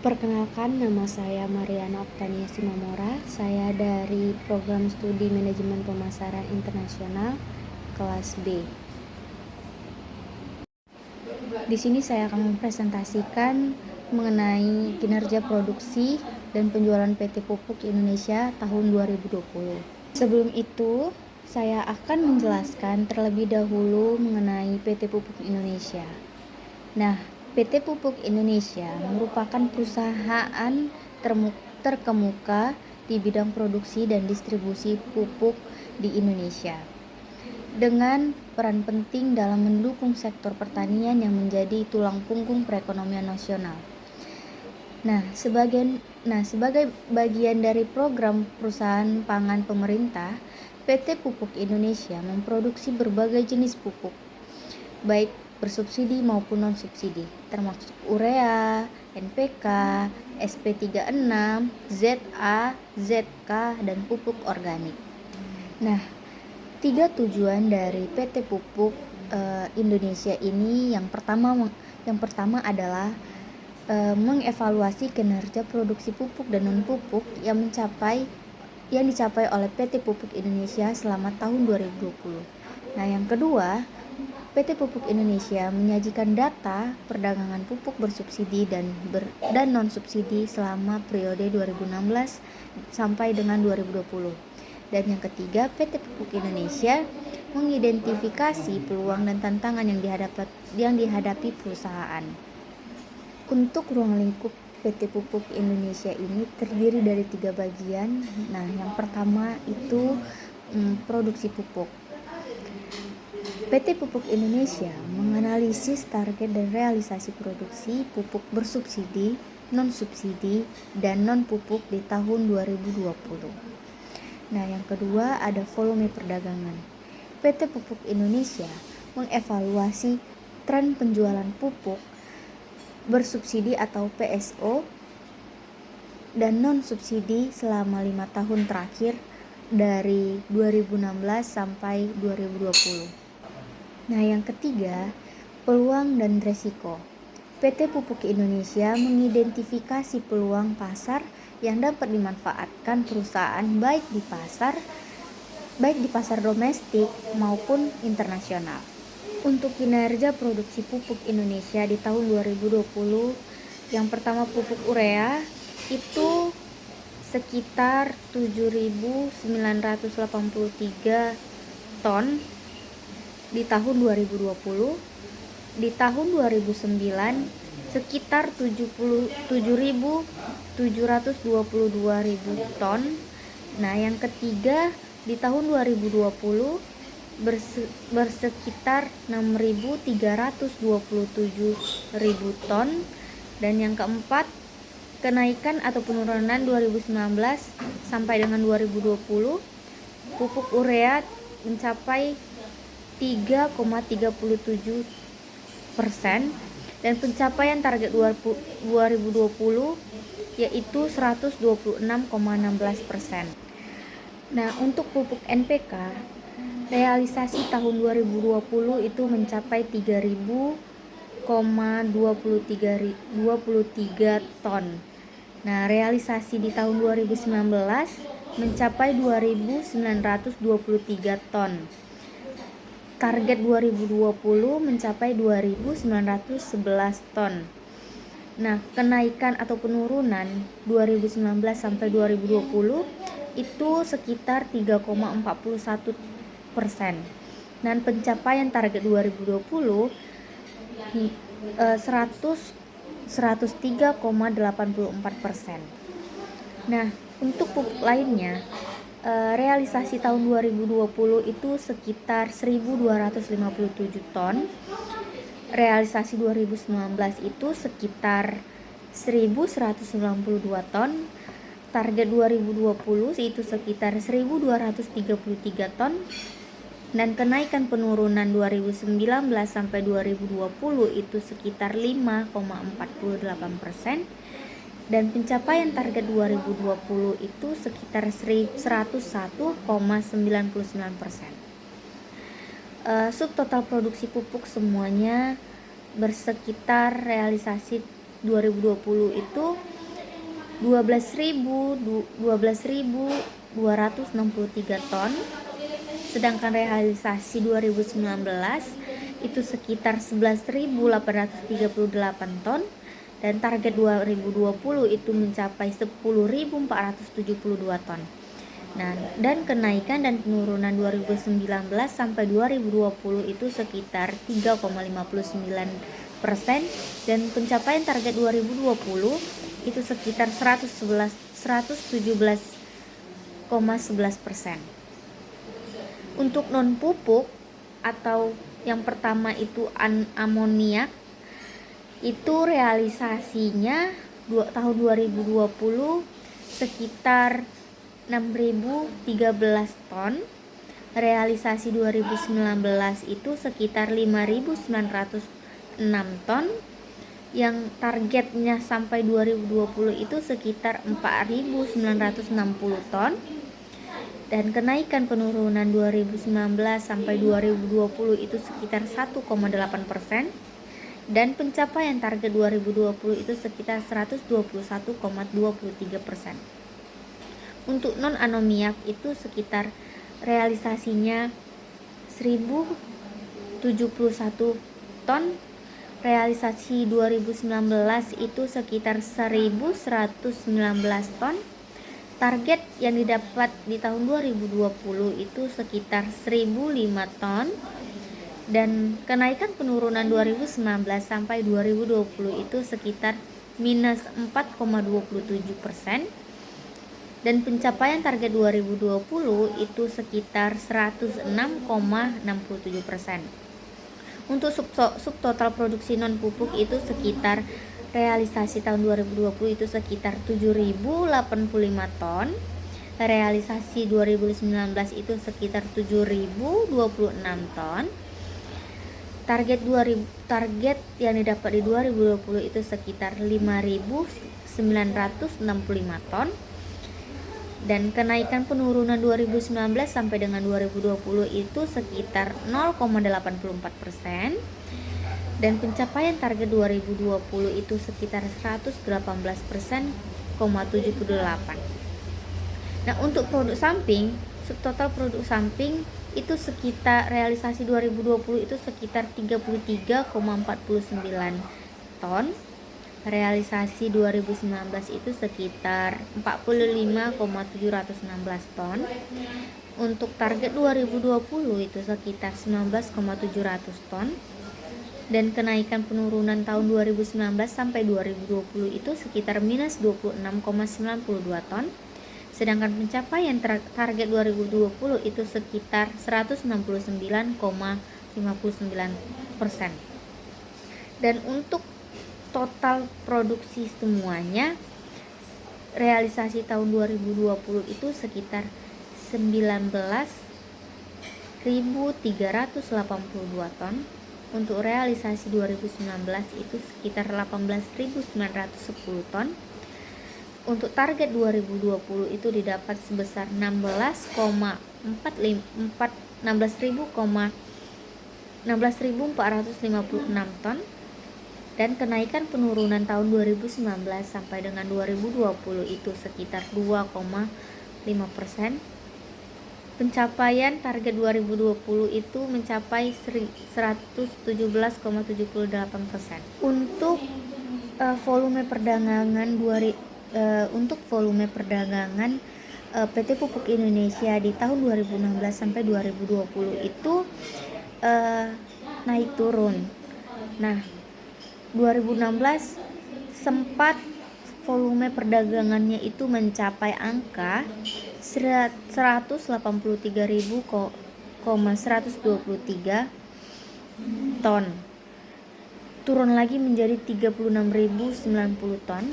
Perkenalkan, nama saya Mariana Oktania Simamora. Saya dari Program Studi Manajemen Pemasaran Internasional kelas B. Di sini saya akan mempresentasikan mengenai kinerja produksi dan penjualan PT Pupuk Indonesia tahun 2020. Sebelum itu, saya akan menjelaskan terlebih dahulu mengenai PT Pupuk Indonesia. Nah, PT Pupuk Indonesia merupakan perusahaan terkemuka di bidang produksi dan distribusi pupuk di Indonesia, dengan peran penting dalam mendukung sektor pertanian yang menjadi tulang punggung perekonomian nasional. Sebagai bagian dari program perusahaan pangan pemerintah, PT Pupuk Indonesia memproduksi berbagai jenis pupuk, baik bersubsidi maupun non-subsidi, termasuk urea, NPK, SP36, ZA, ZK, dan pupuk organik. Nah, 3 tujuan dari PT Pupuk Indonesia ini yang pertama adalah mengevaluasi kinerja produksi pupuk dan non-pupuk yang dicapai oleh PT Pupuk Indonesia selama tahun 2020. Nah, yang kedua, PT Pupuk Indonesia menyajikan data perdagangan pupuk bersubsidi dan non-subsidi selama periode 2016 sampai dengan 2020. Dan yang ketiga, PT Pupuk Indonesia mengidentifikasi peluang dan tantangan yang dihadapi perusahaan. Untuk ruang lingkup PT Pupuk Indonesia ini terdiri dari 3 bagian. Nah, yang pertama itu produksi pupuk. PT Pupuk Indonesia menganalisis target dan realisasi produksi pupuk bersubsidi, non-subsidi, dan non-pupuk di tahun 2020. Nah, yang kedua ada volume perdagangan. PT Pupuk Indonesia mengevaluasi tren penjualan pupuk bersubsidi atau PSO dan non-subsidi selama 5 tahun terakhir dari 2016 sampai 2020. Nah, yang ketiga, peluang dan resiko. PT Pupuk Indonesia mengidentifikasi peluang pasar yang dapat dimanfaatkan perusahaan baik di pasar domestik maupun internasional. Untuk kinerja produksi pupuk Indonesia di tahun 2020, yang pertama pupuk urea itu sekitar 7.983 ton di tahun 2020. Di tahun 2009 sekitar 77.722.000 ton. Nah, yang ketiga di tahun 2020 bersekitar 6.327.000 ton. Dan yang keempat, kenaikan atau penurunan 2019 sampai dengan 2020, pupuk urea mencapai 3,37% dan pencapaian target 2020 yaitu 126,16%. Nah, untuk pupuk NPK, realisasi tahun 2020 itu mencapai 3.023 ton. Nah, realisasi di tahun 2019 mencapai 2.923 ton. Target 2020 mencapai 2.911 ton. Nah, kenaikan atau penurunan 2019 sampai 2020 itu sekitar 3,41%. Dan pencapaian target 2020 103,84%. Nah, untuk pupuk lainnya, realisasi tahun 2020 itu sekitar 1.257 ton. Realisasi 2019 itu sekitar 1.192 ton. Target 2020 itu sekitar 1.233 ton. Dan kenaikan penurunan 2019 sampai 2020 itu sekitar 5,48%. Dan pencapaian target 2020 itu sekitar 101,99%. Subtotal produksi pupuk semuanya bersekitar realisasi 2020 itu 12.263 ton, sedangkan realisasi 2019 itu sekitar 11.838 ton, dan target 2020 itu mencapai 10.472 ton. Nah, dan kenaikan dan penurunan 2019 sampai 2020 itu sekitar 3,59%, dan pencapaian target 2020 itu sekitar 117,11%. Untuk non pupuk atau yang pertama itu amoniak, itu realisasinya tahun 2020 sekitar 6.013 ton. Realisasi 2019 itu sekitar 5.906 ton. Yang targetnya sampai 2020 itu sekitar 4.960 ton. Dan kenaikan penurunan 2019 sampai 2020 itu sekitar 1,8%, dan pencapaian target 2020 itu sekitar 121,23%. Untuk non amoniak itu sekitar realisasinya 1.071 ton. Realisasi 2019 itu sekitar 1.119 ton. Target yang didapat di tahun 2020 itu sekitar 1.005 ton, dan kenaikan penurunan 2019 sampai 2020 itu sekitar minus 4,27%, dan pencapaian target 2020 itu sekitar 106,67%. Untuk subtotal produksi non pupuk itu sekitar realisasi tahun 2020 itu sekitar 7.085 ton. Realisasi 2019 itu sekitar 7.026 ton. Target yang didapat di 2020 itu sekitar 5.965 ton. Dan kenaikan penurunan 2019 sampai dengan 2020 itu sekitar 0,84%. Dan pencapaian target 2020 itu sekitar 118,78%. Nah, untuk produk samping, subtotal produk samping itu sekitar realisasi 2020 itu sekitar 33,49 ton. Realisasi 2019 itu sekitar 45,716 ton. Untuk target 2020 itu sekitar 19,700 ton. Dan kenaikan penurunan tahun 2019 sampai 2020 itu sekitar minus 26,92 ton. Sedangkan pencapaian target 2020 itu sekitar 169,59%. Dan untuk total produksi semuanya, realisasi tahun 2020 itu sekitar 19.382 ton. Untuk realisasi 2019 itu sekitar 18.910 ton. Untuk target 2020 itu didapat sebesar 16.456 ton. Dan kenaikan penurunan tahun 2019 sampai dengan 2020 itu sekitar 2,5%. Pencapaian target 2020 itu mencapai 117,78%. Untuk volume perdagangan PT Pupuk Indonesia di tahun 2016 sampai 2020 itu naik turun. Nah, 2016 sempat volume perdagangannya itu mencapai angka 183.123 ton. Turun lagi menjadi 36.090 ton.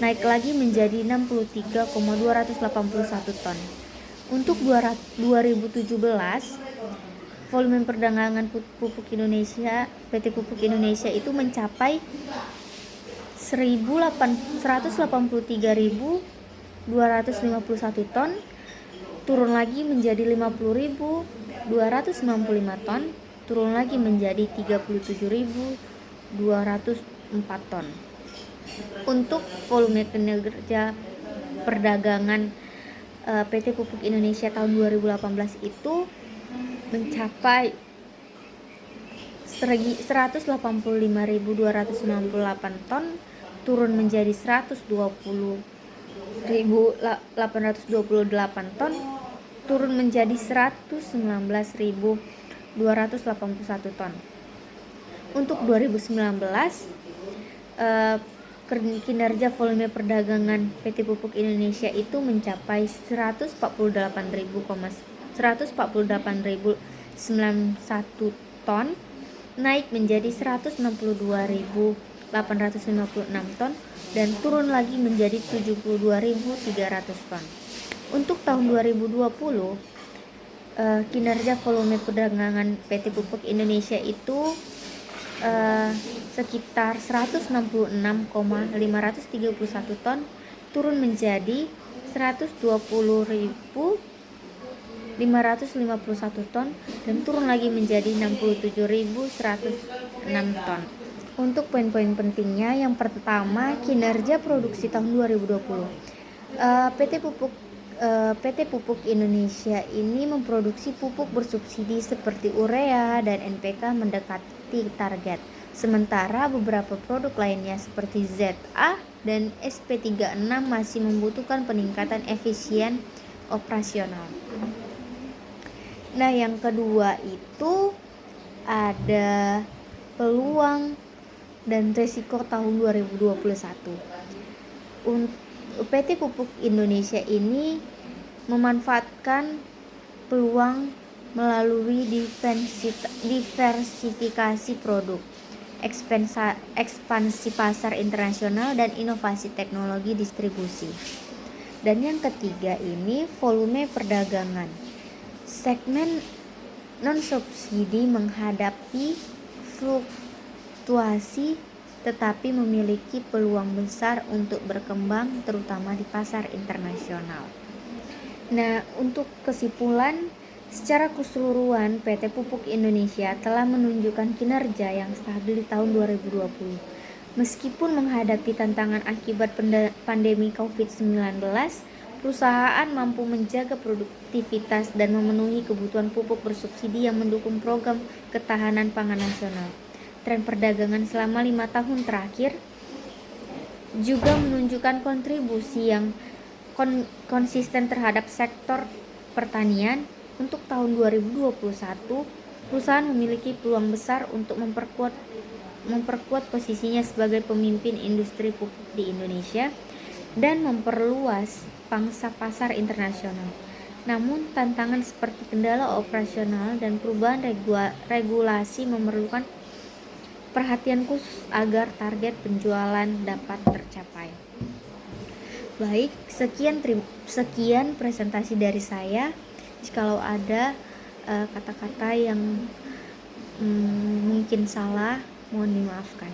Naik lagi menjadi 63,281 ton. Untuk 2017 volume perdagangan pupuk Indonesia, PT Pupuk Indonesia itu mencapai 183.251 ton, turun lagi menjadi 50.295 ton, turun lagi menjadi 37.204 ton. Untuk volume kinerja perdagangan PT Pupuk Indonesia tahun 2018 itu mencapai 185.298 ton, turun menjadi 120.828 ton, turun menjadi 119.281 ton. Untuk 2019 kinerja volume perdagangan PT Pupuk Indonesia itu mencapai 148.091 ton, naik menjadi 162.856 ton, dan turun lagi menjadi 72.300 ton. Untuk tahun 2020 kinerja volume perdagangan PT Pupuk Indonesia itu sekitar 166,531 ton, turun menjadi 120.551 ton, dan turun lagi menjadi 67.106 ton. Untuk poin-poin pentingnya, yang pertama, kinerja produksi tahun 2020. PT Pupuk Indonesia ini memproduksi pupuk bersubsidi seperti urea dan NPK mendekati target. Sementara beberapa produk lainnya seperti ZA dan SP36 masih membutuhkan peningkatan efisien operasional. Nah, yang kedua itu ada peluang dan risiko tahun 2021. PT Pupuk Indonesia ini memanfaatkan peluang melalui diversifikasi produk, ekspansi pasar internasional, dan inovasi teknologi distribusi. Dan yang ketiga ini volume perdagangan. Segmen non-subsidi menghadapi fluktuasi tetapi memiliki peluang besar untuk berkembang terutama di pasar internasional. Nah, untuk kesimpulan, secara keseluruhan PT Pupuk Indonesia telah menunjukkan kinerja yang stabil di tahun 2020. Meskipun menghadapi tantangan akibat pandemi COVID-19, perusahaan mampu menjaga produktivitas dan memenuhi kebutuhan pupuk bersubsidi yang mendukung program ketahanan pangan nasional. Tren perdagangan selama 5 tahun terakhir juga menunjukkan kontribusi yang konsisten terhadap sektor pertanian. Untuk tahun 2021, perusahaan memiliki peluang besar untuk memperkuat posisinya sebagai pemimpin industri pupuk di Indonesia dan memperluas pangsa pasar internasional. Namun, tantangan seperti kendala operasional dan perubahan regulasi memerlukan perhatian khusus agar target penjualan dapat tercapai. Baik, sekian presentasi dari saya. Jikalau ada kata-kata yang mungkin salah, mohon dimaafkan.